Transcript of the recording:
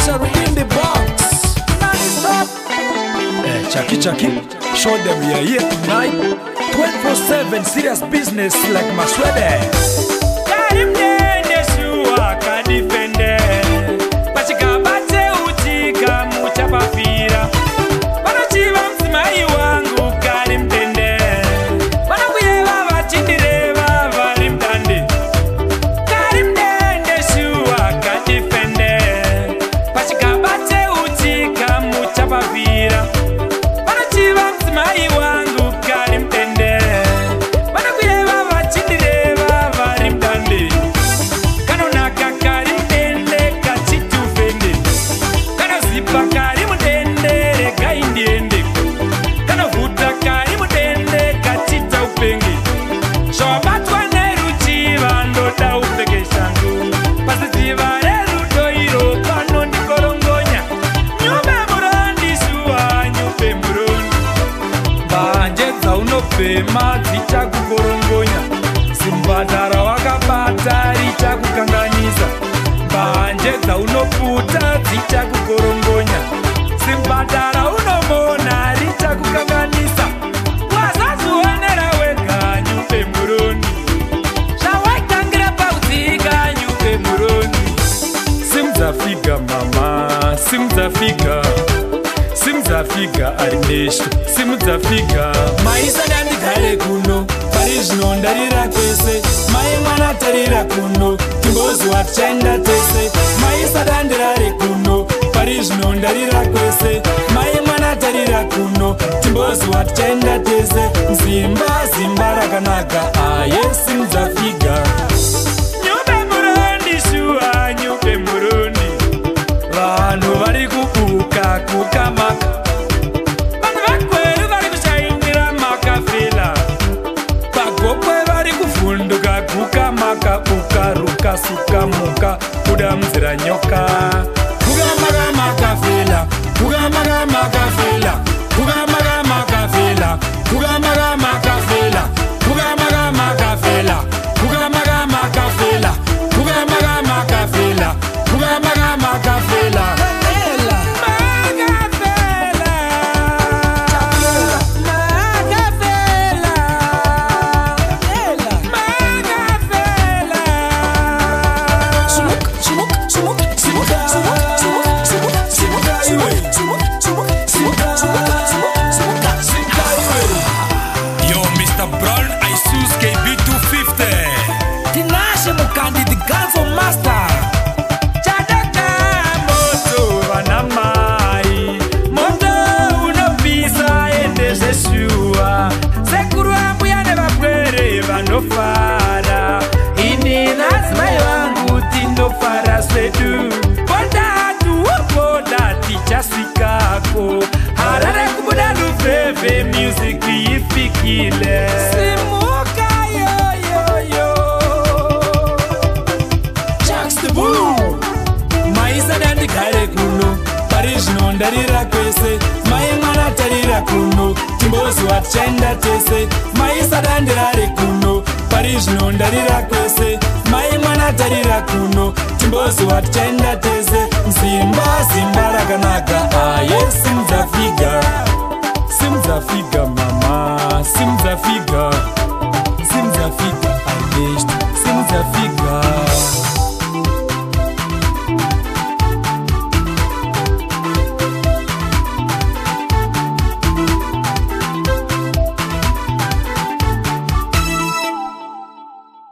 Treasury in the box. Non-stop. Chucky, show them we are here tonight. 24/7 serious business like Maswede. Karim dende shua kadifende. Pachika bate utika muchapafira. Panochiva msimai wangu Karim dende. Panakuyeva vachindireva vari mdande. Karim dende shua kadifende. Pachika bate utika muchapafira. Panochiva msimai wangu Karim dende. Panakuyeva vachindireva vari mdande. Kanonaka Karim dende kachitufende. Kanozipa Karim dende rega indiende. Kanovuta Karim dende kachita upenge. Shobatwa neruchiva ndoda upeke shangu. Pasiziva rerudo iro pano ndikorongonya. Nyumbe murondi shua nyumbe murondi. Mbanje dzaunopema dzichakukorongonya. Simbadhara wakabata richakukanganisa. Mbanje dzaunoputa dzichakukorongonya. Simbadhara unomona richakukanganisa. Wazazionera wega nyumbe murondi. Zvawaitangira paudzika nyumbe murondi. Simdzafika mama, simdzafika. Simdzafika Arinesto, simdzafika. Maisa ndandigare kuno, pari zvino ndarira kwese. Mai mwana tarira kuno, timbozwa tichaenda tese. Maisa ndandirare kuno, pari zvino ndarira kwese. Mai mwana tarira kuno, timbozwa tichaenda tese. Zimba rakanaka, aye simdzafika. Nyumbe murondi shua nyumbe murondi. Vanhu vari kubuka kukamaka. Vanhu vakweru vari kushaindira makafela. Pagokwe vari kuvhunduka kukamaka. Ukaruka sukamuka kuda munzira nyoka. Kukamaka makafela. Kukamaka makafela. Kukamaka makafela. Kukamaka makafela. Kukamaka makafela. Kukamaka makafela. Kukamaka makafela. Kukamaka makafela. Yo, Mr. Brown, I choose KB250. Tinashe Mukandi, the gun for master. Chadaka moto vanamai. Moto unopisa ende zeshua. Sekuru ambuya nevapwere vanofara. Ini nazimai vangu tinofara svedu. Boda tichasvikako. Harare kubuda lufeve music ifikile. Simuka yo. Jacks the Boo. Maisa ndandigare kuno, pari zvino ndarira kwese. Mai mwana tarira kuno, timbozwa tichaenda tese. Maisa ndandirare kuno, pari zvino ndarira kwese. Mai mwana tarira kuno, timbozwa tichaenda tese. Zimba rakanaka, aye simdzafika. Simdzafika mama, simdzafika. Simdzafika Arinesto, simdzafika.